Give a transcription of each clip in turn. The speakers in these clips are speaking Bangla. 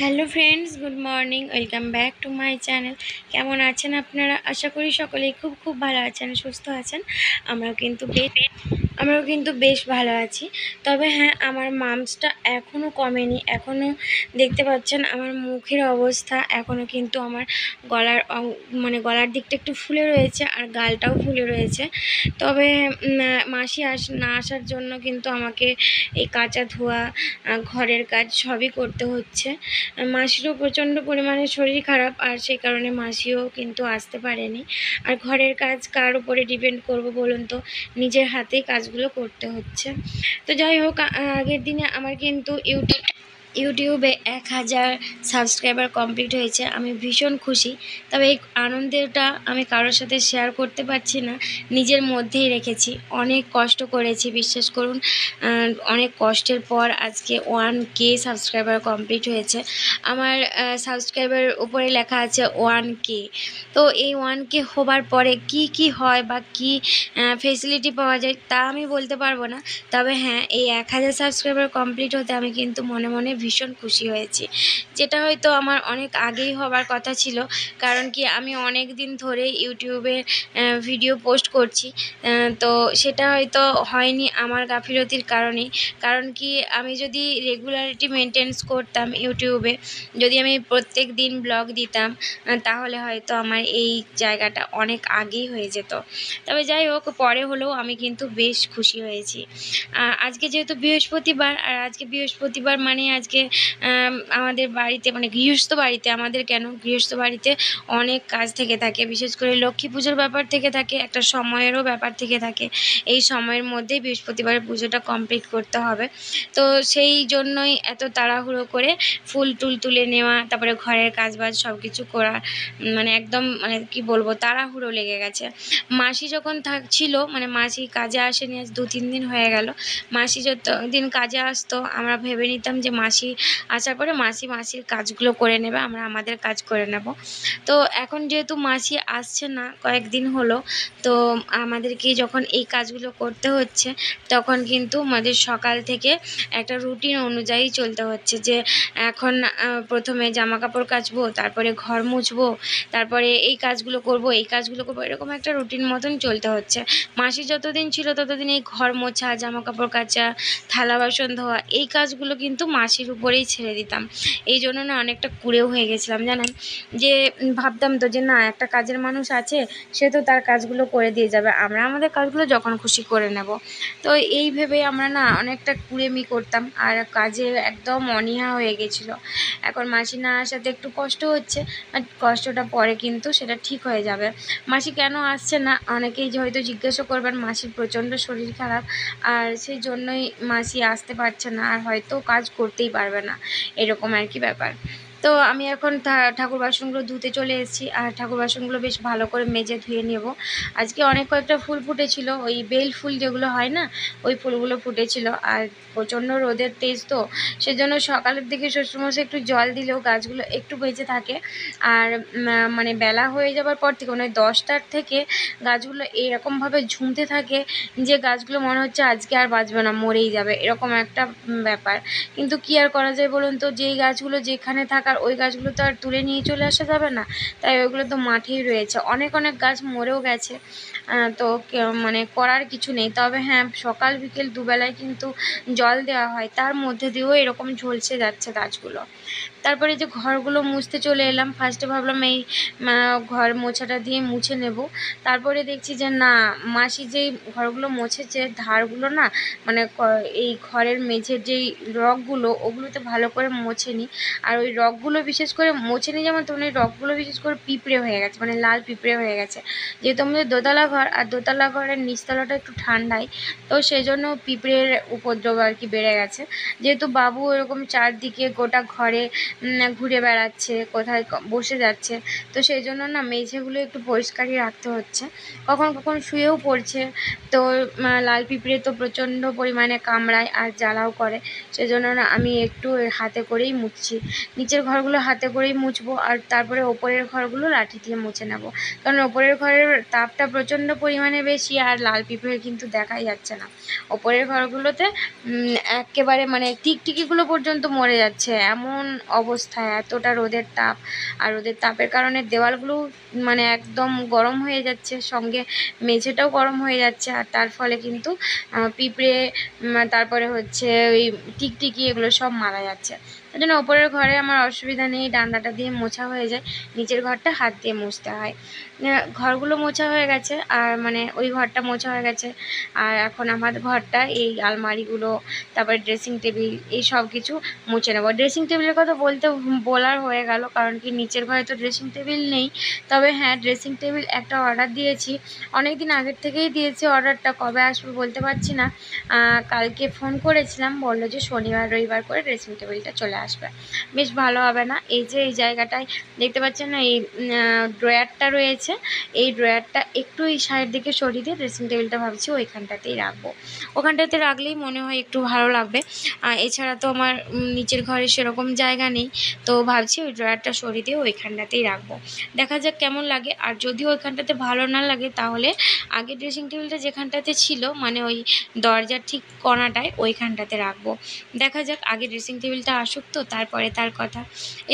Hello friends, good morning. Welcome back to my channel. কেমন আছেন আপনারা? আশা করি সকলেই খুব খুব ভালো আছেন, সুস্থ আছেন। আমরাও কিন্তু বেশ ভালো আছি। তবে হ্যাঁ, আমার মামসটা এখনও কমেনি। এখনও দেখতে পাচ্ছেন আমার মুখের অবস্থা, এখনও কিন্তু আমার গলার দিকটা একটু ফুলে রয়েছে আর গালটাও ফুলে রয়েছে। তবে মাসি না আসার জন্য কিন্তু আমাকে এই কাচা ধোয়া, ঘরের কাজ সবই করতে হচ্ছে। মাসিরও প্রচণ্ড পরিমাণে শরীর খারাপ, আর সেই কারণে মাসিও কিন্তু আসতে পারেনি। আর ঘরের কাজ কার উপরে ডিপেন্ড করব বলুন তো? নিজের হাতেই কাজগুলো করতে হচ্ছে। তো যাই হোক, আগের দিনে আমার কিন্তু ইউটিউবে 1000 সাবস্ক্রাইবার কমপ্লিট হয়েছে। আমি ভীষণ খুশি। তবে এই আনন্দটা আমি কারোর সাথে শেয়ার করতে পারছি না, নিজের মধ্যেই রেখেছি। অনেক কষ্ট করেছি, বিশ্বাস করুন। অনেক কষ্টের পর আজকে 1K সাবস্ক্রাইবার কমপ্লিট হয়েছে। আমার সাবস্ক্রাইবার উপরে লেখা আছে 1K। তো এই 1K হবার পরে কি হয় বা কি ফেসিলিটি পাওয়া যায় তা আমি বলতে পারবো না। তবে হ্যাঁ, এই 1000 সাবস্ক্রাইবার কমপ্লিট হতে আমি কিন্তু মনে মনে ভীষণ খুশি হয়েছি, যেটা হয়তো আমার অনেক আগেই হবার কথা ছিল। কারণ কি, আমি অনেক দিন ধরে ইউটিউবে ভিডিও পোস্ট করছি, তো সেটা হয়তো হয়নি আমার গাফিলতির কারণেই। কারণ কি, আমি যদি রেগুলারিটি মেনটেন্স করতাম ইউটিউবে, যদি আমি প্রত্যেক দিন ব্লগ দিতাম, তাহলে হয়তো আমার এই জায়গাটা অনেক আগেই হয়ে যেত। তবে যাই হোক, পরে হলেও আমি কিন্তু বেশ খুশি হয়েছি। আজকে যেহেতু বৃহস্পতিবার, আর আজকে বৃহস্পতিবার মানে আজকে আমাদের বাড়িতে, মানে গৃহস্থ বাড়িতে, আমাদের কেন, গৃহস্থ বাড়িতে অনেক কাজ থেকে থাকে। বিশেষ করে লক্ষ্মী পুজোর ব্যাপার থেকে থাকে, একটা সময়েরও ব্যাপার থেকে থাকে। এই সময়ের মধ্যেই বৃহস্পতিবারের পুজোটা কমপ্লিট করতে হবে। তো সেই জন্যই এত তাড়াহুড়ো করে ফুল টুল তুলে নেওয়া, তারপরে ঘরের কাজবাজ সব কিছু করা, মানে একদম, মানে কি বলবো, তাড়াহুড়ো লেগে গেছে। মাসি যখন ছিল, মানে মাসি কাজে আসেনি, আজ 2-3 দিন হয়ে গেল। মাসি যত দিন কাজে আসতো, আমরা ভেবে নিতাম যে মাসি আসার পরে মাসির কাজগুলো করে নেবে, আমরা আমাদের কাজ করে নেব। তো এখন যেহেতু মাসি আসছে না, কয়েকদিন হলো, তো আমাদেরকে যখন এই কাজগুলো করতে হচ্ছে, তখন কিন্তু আমাদের সকাল থেকে একটা রুটিন অনুযায়ী চলতে হচ্ছে। যে এখন প্রথমে জামা কাপড় কাচবো, তারপরে ঘর মুছবো, তারপরে এই কাজগুলো করব, এরকম একটা রুটিন মতন চলতে হচ্ছে। মাসি যতদিন ছিল ততদিন এই ঘর মোছা, জামা কাপড় কাচা, থালা বাসন ধোয়া, এই কাজগুলো কিন্তু মাসির উপরেই ছেড়ে দিতাম। এই জন্য না অনেকটা কুঁড়েও হয়ে গেছিলাম, জানেন। যে ভাবতাম তো যে না, একটা কাজের মানুষ আছে, সে তো তার কাজগুলো করে দিয়ে যাবে, আমরা আমাদের কাজগুলো যখন খুশি করে নেব। তো এই ভেবে আমরা না অনেকটা কুঁড়েমি করতাম, আর কাজে একদম অনীহা হয়ে গেছিলো। এখন মাসি না আসাতে একটু কষ্ট হচ্ছে, বাট কষ্টটা পরে কিন্তু সেটা ঠিক হয়ে যাবে। মাসি কেন আসছে না, অনেকেই হয়তো জিজ্ঞাসা করবেন। মাসির প্রচণ্ড শরীর খারাপ, আর সেই জন্যই মাসি আসতে পারছে না, আর হয়তো কাজ করতেই পারবে না, এরকম আর কি ব্যাপার। তো আমি এখন ঠাকুর বাসনগুলো ধুতে চলে এসেছি, আর ঠাকুর বাসনগুলো বেশ ভালো করে মেজে ধুয়ে নেব। আজকে অনেক কয়েকটা ফুল ফুটেছিল, ওই বেল ফুল যেগুলো হয় না, ওই ফুলগুলো ফুটেছিল। আর প্রচণ্ড রোদের তেজ, তো সেজন্য সকালের দিকে শ্বশুরমশাই একটু জল দিলেও গাছগুলো একটু বেঁচে থাকে। আর মানে বেলা হয়ে যাবার পর থেকে, মানে 10টার থেকে গাছগুলো এরকমভাবে ঝুমতে থাকে যে গাছগুলো মনে হচ্ছে আজকে আর বাঁচবে না, মরেই যাবে, এরকম একটা ব্যাপার। কিন্তু কি আর করা যায় বলুন তো? যেই গাছগুলো যেখানে থাকার, ওই গাছগুলো তো আর তুলে নিয়ে চলে আসা যাবে না, তাই ওইগুলো তো মাঠেই রয়েছে। অনেক গাছ মরেও গেছে, তো মানে করার কিছু নেই। তবে হ্যাঁ, সকাল বিকেল দুবেলায় কিন্তু জল দেওয়া হয়, তার মধ্যে দিয়েও এরকম ঝলসে যাচ্ছে গাছগুলো। তারপরে যে ঘরগুলো মুছতে চলে এলাম, ফার্স্টে ভাবলাম এই ঘর মোছাটা দিয়ে মুছে নেব। তারপরে দেখছি যে না, মাসি যেই ঘরগুলো মুছেছে, ধারগুলো না, মানে এই ঘরের মেঝের যেই রগগুলো, ওগুলোতে ভালো করে মোছেনি। আর ওই রগগুলো বিশেষ করে মোছেনি, যেমন তখন ওই রগগুলো বিশেষ করে পিঁপড়ে হয়ে গেছে, মানে লাল পিঁপড়ে হয়ে গেছে। যেহেতু আমাদের দোতলা ঘর, আর দোতলা ঘরের নিচতলাটা একটু ঠান্ডায়, তো সেই জন্য পিঁপড়ের উপদ্রব আর কি বেড়ে গেছে। যেহেতু বাবু এরকম চারদিকে গোটা ঘরে ঘুরে বেড়াচ্ছে, কোথায় বসে যাচ্ছে, তো সেই জন্য না মেঝেগুলো একটু পরিষ্কারই রাখতে হচ্ছে। কখন কখন শুয়েও পড়ছে, তো লাল পিঁপড়ে তো প্রচণ্ড পরিমাণে কামড়ায় আর জ্বালাও করে। সেজন্য না আমি একটু হাতে করেই মুছছি। নিচের ঘরগুলো হাতে করেই মুছবো, আর তারপরে ওপরের ঘরগুলো লাঠি দিয়ে মুছে নেব। কারণ ওপরের ঘরের তাপটা প্রচণ্ড প্রচণ্ড পরিমাণে বেশি, আর লাল পিঁপড়ে কিন্তু দেখাই যাচ্ছে না। ওপরের ঘরগুলোতে একেবারে মানে টিকটিকিগুলো পর্যন্ত মরে যাচ্ছে, এমন অবস্থা, এতটা রোদের তাপ। আর রোদের তাপের কারণে দেওয়ালগুলো মানে একদম গরম হয়ে যাচ্ছে, সঙ্গে মেঝেটাও গরম হয়ে যাচ্ছে। আর তার ফলে কিন্তু পিঁপড়ে তারপরে হচ্ছে ওই টিকটিকি এগুলো সব মারা যাচ্ছে। ওই জন্য ওপরের ঘরে আমার অসুবিধা নেই, ডান্ডাটা দিয়ে মোছা হয়ে যায়, নিচের ঘরটা হাত দিয়ে মুছতে হয়। ঘরগুলো মোছা হয়ে গেছে, আর মানে ওই ঘরটা মোছা হয়ে গেছে। আর এখন আমার ঘরটা এই আলমারিগুলো, তারপরে ড্রেসিং টেবিল, এই সব কিছু মুছে নেবো। ড্রেসিং টেবিলের কথা বলার হয়ে গেল, কারণ কি নিচের ঘরে তো ড্রেসিং টেবিল নেই। তবে হ্যাঁ, ড্রেসিং টেবিল একটা অর্ডার দিয়েছি, অনেক দিন আগের থেকেই দিয়েছি অর্ডারটা, কবে আসবে বলতে পারছি না। কালকে ফোন করেছিলাম, বললো যে শনিবার রবিবার করে ড্রেসিং টেবিলটা চলে আসবে। বেশ ভালো হবে না? এই যে এই জায়গাটায় দেখতে পাচ্ছেন না, এই ড্রয়ারটা রয়েছে, এই ড্রয়ারটা একটু এই সাইড দিকে সরিয়ে দিয়ে ড্রেসিং টেবিলটা ভাবছি ওইখানটাতেই রাখবো। ওখানটাতে রাখলেই মনে হয় একটু ভালো লাগবে। এছাড়া তো আমার নিচের ঘরে সেরকম জায়গা নেই, তো ভাবছি ওই ড্রয়ারটা সরিয়ে দিয়ে ওইখানটাতেই রাখবো। দেখা যাক কেমন লাগে। আর যদি ওইখানটাতে ভালো না লাগে, তাহলে আগে ড্রেসিং টেবিলটা যেখানটাতে ছিল, মানে ওই দরজার ঠিক কোণাটায়, ওইখানটাতে রাখবো। দেখা যাক, আগে ড্রেসিং টেবিলটা আসুক তো তারপরে তার কথা।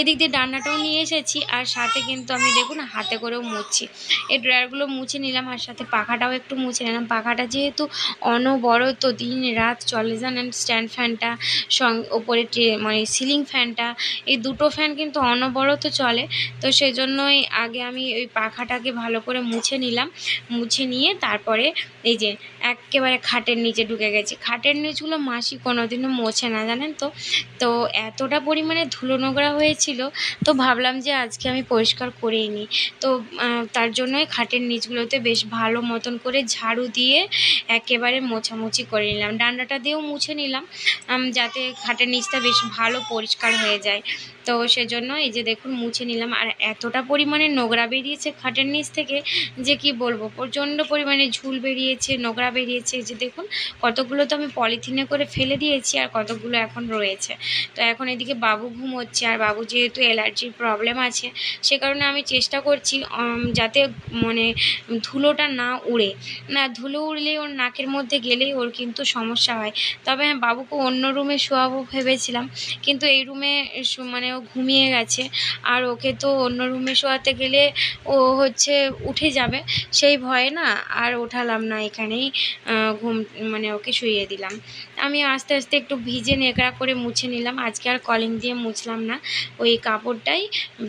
এদিক দিয়ে ডান্নাটাও নিয়ে এসেছি, আর সাথে কিন্তু আমি দেখুন হাতে করেও মুছছি। এই ড্রয়ারগুলো মুছে নিলাম, আর সাথে পাখাটাও একটু মুছে নিলাম। পাখাটা যেহেতু অনবরত দিন রাত চলে জানেন, স্ট্যান্ড ফ্যানটা ওপরে মানে সিলিং ফ্যানটা, এই দুটো ফ্যান কিন্তু অনবরত চলে। তো সেজন্যই আগে আমি ওই পাখাটাকে ভালো করে মুছে নিলাম। মুছে নিয়ে তারপরে এই যে একেবারে খাটের নিচে ঢুকে গেছি। খাটের নিচগুলো মাসি কোনোদিনও মোছে না জানেন তো। তো এতটা পরিমাণে ধুলো নোংরা হয়েছিল, তো ভাবলাম যে আজকে আমি পরিষ্কার করেই নিই। তো তার জন্যই খাটের নিচগুলোতে বেশ ভালো মতন করে ঝাড়ু দিয়ে একেবারে মোছামুছি করে নিলাম। ডান্ডাটা দিয়েও মুছে নিলাম, যাতে খাটের নিচটা বেশ ভালো পরিষ্কার হয়ে যায়। তো সেজন্য এই যে দেখুন মুছে নিলাম। আর এতটা পরিমাণে নোংরা বেরিয়েছে খাটের নিচ থেকে যে কি বলবো, প্রচণ্ড পরিমাণে ঝুল বেরিয়েছে, নোংরা বেরিয়েছে। এই যে দেখুন, কতগুলো তো আমি পলিথিনে করে ফেলে দিয়েছি, আর কতগুলো এখন রয়েছে। তো এখন এদিকে বাবু ঘুমোচ্ছে, আর বাবু যেহেতু অ্যালার্জির প্রবলেম আছে, সে কারণে আমি চেষ্টা করছি যাতে মানে ধুলোটা না উড়ে। না, ধুলো উড়লে ওর নাকের মধ্যে গেলেই ওর কিন্তু সমস্যা হয়। তবে হ্যাঁ, বাবুকে অন্য রুমে শোয়াবো ভেবেছিলাম, কিন্তু এই রুমে মানে ও ঘুমিয়ে গেছে। আর ওকে তো অন্য রুমে শোয়াতে গেলে ও হচ্ছে উঠে যাবে, সেই ভয়ে না আর ওঠালাম না, এখানেই মানে ওকে শুইয়ে দিলাম। আমি আস্তে আস্তে একটু ভিজে নেকড়া করে মুছে নিলাম। আজকে আর কলিং দিয়ে মুছলাম না, ওই কাপড়টাই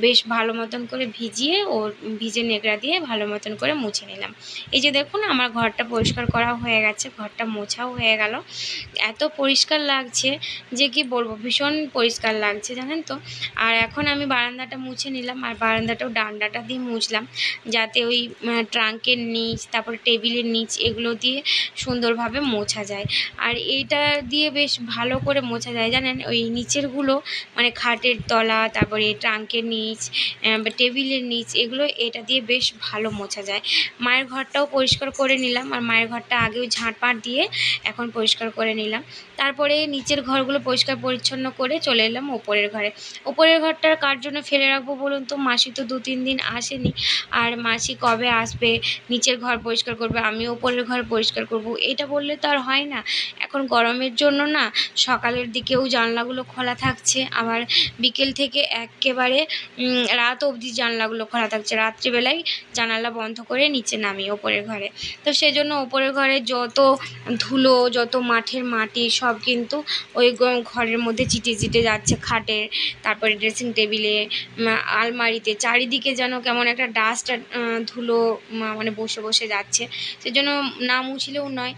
বেশ ভালো মতন করে ভিজিয়ে ও ভিজে নেকড়া দিয়ে ভালো মতন করে মুছে নিলাম। এই যে দেখুন, আমার ঘরটা পরিষ্কার করা হয়ে গেছে, ঘরটা মোছাও হয়ে গেল। এত পরিষ্কার লাগছে যে কি বলবো, ভীষণ পরিষ্কার লাগছে জানেন তো। আর এখন আমি বারান্দাটা মুছে নিলাম, আর বারান্দাটাও ডান্ডাটা দিয়ে মুছলাম, যাতে ওই ট্রাঙ্কের নিচ, তারপরে টেবিলের নিচ, এগুলো দিয়ে সুন্দরভাবে মোছা যায়। আর এইটা দিয়ে বেশ ভালো করে মোছা যায় জানেন, ওই নিচেরগুলো মানে খাটের তলা, তারপরে ট্রাঙ্কের নিচ, টেবিলের নিচ, এগুলো এটা দিয়ে বেশ ভালো মোছা যায়। মায়ের ঘরটাও পরিষ্কার করে নিলাম, আর মায়ের ঘরটা আগেও ঝাঁটপাট দিয়ে এখন পরিষ্কার করে নিলাম। তারপরে নিচের ঘরগুলো পরিষ্কার পরিচ্ছন্ন করে চলে এলাম ওপরের ঘরে। ওপরের ঘরটা কার জন্য ফেলে রাখবো বলুন তো? মাসি তো 2-3 দিন আসেনি, আর মাসি কবে আসবে, নিচের ঘর পরিষ্কার করবে, আমি ওপরের ঘর পরিষ্কার করব, এটা বললে তো আর হয় না। এখন গরমের জন্য না সকালের দিকেও জানলাগুলো খোলা থাকছে, আবার বিকেল থেকে একেবারে রাত অবধি জানলাগুলো খোলা থাকছে। রাত্রিবেলায় জানালা বন্ধ করে নিচে নামি ওপরের ঘরে। তো সেজন্য ওপরের ঘরে যত ধুলো, যত মাঠের মাটি, সব কিন্তু ওই ঘরের মধ্যে চিটে চিটে যাচ্ছে, খাটের, তারপরে ড্রেসিং টেবিলে, আলমারিতে, চারিদিকে যেন কেমন একটা ডাস্ট আর ধুলো মানে বসে বসে যাচ্ছে। সেজন্য না মুছলেও নয়,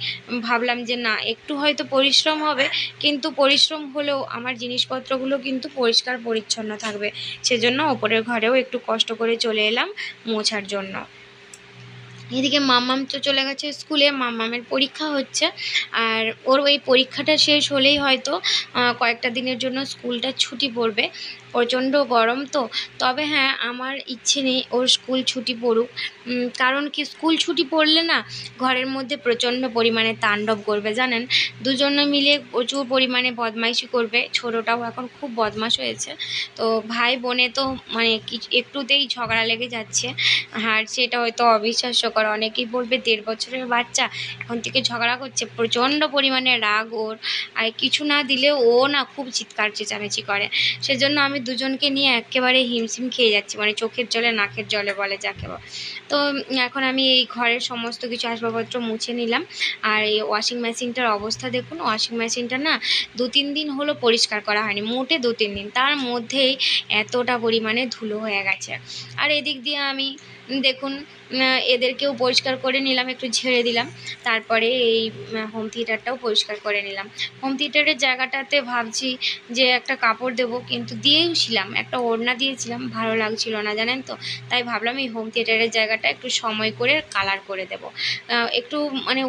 ভাবলাম যে না, একটু হয়তো পরিশ্রম হবে, কিন্তু পরিশ্রম হলেও আমার জিনিসপত্রগুলো কিন্তু পরিষ্কার পরিচ্ছন্ন থাকবে। সেজন্য ওপরের ঘরেও একটু কষ্ট করে চলে এলাম মোছার জন্য। এদিকে মাম্মাম তো চলে গেছে স্কুলে, মাম্মামের পরীক্ষা হচ্ছে, আর ওর ওই পরীক্ষাটা শেষ হলেই হয়তো কয়েকটা দিনের জন্য স্কুলটা ছুটি পড়বে। প্রচণ্ড গরম তো। তবে হ্যাঁ, আমার ইচ্ছে নেই ওর স্কুল ছুটি পড়ুক, কারণ কি, স্কুল ছুটি পড়লে না ঘরের মধ্যে প্রচণ্ড পরিমাণে তাণ্ডব করবে জানেন। দুজনে মিলে প্রচুর পরিমাণে বদমাইশি করবে। ছোটোটাও এখন খুব বদমাশ হয়েছে, তো ভাই বোনে তো মানে একটুতেই ঝগড়া লেগে যাচ্ছে। আর সেটা হয়তো অবিশ্বাস্য করো। অনেকেই বলবে 1.5 বছরের বাচ্চা এখন থেকে ঝগড়া করছে, প্রচণ্ড পরিমাণে রাগ ওর, আর কিছু না দিলে ও না খুব চিৎকার চেঁচামেচি করে। সেজন্য আমি দুজনকে নিয়ে একেবারে হিমশিম খেয়ে যাচ্ছি, মানে চোখের জলে নাকের জলে বলে যাকে বলে। তো এখন আমি এই ঘরের সমস্ত কিছু আসবাবপত্র মুছে নিলাম। আর এই ওয়াশিং মেশিনটার অবস্থা দেখুন, ওয়াশিং মেশিনটা না 2-3 দিন হলো পরিষ্কার করা হয়নি, মোটে 2-3 দিন, তার মধ্যেই এতটা পরিমাণে ধুলো হয়ে গেছে। আর এদিক দিয়ে আমি দেখুন এদেরকেও পরিষ্কার করে নিলাম, একটু ঝেড়ে দিলাম। তারপরে এই হোম থিয়েটারটাও পরিষ্কার করে নিলাম। হোম থিয়েটারের জায়গাটাতে ভাবছি যে একটা কাপড় দেবো, কিন্তু দিয়েওছিলাম, একটা ওড়না দিয়েছিলাম, ভালো লাগছিল না জানেন তো। তাই ভাবলাম এই হোম থিয়েটারের জায়গাটা একটু সময় করে কালার করে দেবো। একটু মানে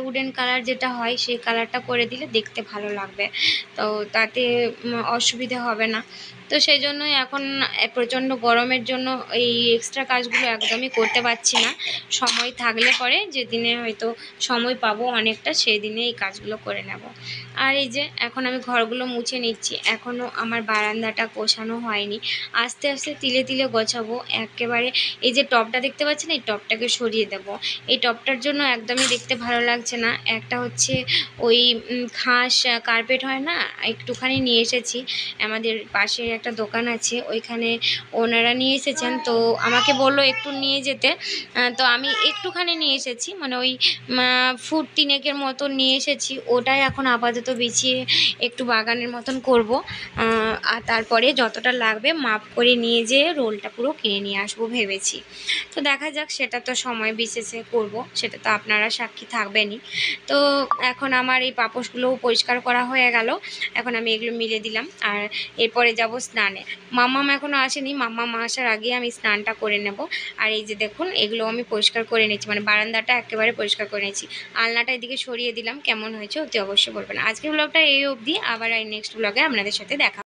উডেন কালার যেটা হয় সেই কালারটা করে দিলে দেখতে ভালো লাগবে, তো তাতে অসুবিধে হবে না। তো সেই জন্যই এখন প্রচণ্ড গরমের জন্য এই এক্সট্রা কাজগুলো একদমই করতে পারছি না। সময় থাকলে পরে যেদিনে হয়তো সময় পাবো অনেকটা, সেই দিনে এই কাজগুলো করে নেব। আর এই যে এখন আমি ঘরগুলো মুছে নিচ্ছি, এখনও আমার বারান্দাটা গোছানো হয়নি, আস্তে আস্তে তিলে তিলে গোছাবো একেবারে। এই যে টবটা দেখতে পাচ্ছেন, এই টবটাকে সরিয়ে দেব। এই টবটার জন্য একদমই দেখতে ভালো লাগছে না। একটা হচ্ছে ওই ঘাস কার্পেট হয় না, একটুখানি নিয়ে এসেছি, আমাদের পাশে একটা দোকান আছে, ওইখানে ওনারা নিয়ে এসেছেন, তো আমাকে বললো একটু নিয়ে যেতে। তো আমি একটুখানি নিয়ে এসেছি, মানে ওই ফুট 3 মতো নিয়ে এসেছি। ওটাই এখন আপাতত বিছিয়ে একটু বাগানের মতন করব। আর তারপরে যতটা লাগবে মাপ করে নিয়ে যেয়ে রোলটা পুরো কিনে নিয়ে আসবো ভেবেছি। তো দেখা যাক, সেটা তো সময় বিশেষে করব, সেটা তো আপনারা সাক্ষী থাকবেনই। তো এখন আমার এই পাপোশগুলোও পরিষ্কার করা হয়ে গেল, এখন আমি এগুলো মিলে দিলাম। আর এরপরে যাব স্নানে। মাম্মাম এখনও আসেনি, মাম্মাম আসার আগে আমি স্নানটা করে নেব। আর এই যে দেখুন এগুলো আমি পরিষ্কার করে নিচ্ছি, মানে বারান্দাটা একেবারে পরিষ্কার করে নিচ্ছি। আলনাটা এদিকে সরিয়ে দিলাম, কেমন হয়েছে অতি অবশ্যই বলবেন। আজকের ব্লগটা এই অবধি, আবার এই নেক্সট ব্লগে আপনাদের সাথে দেখা।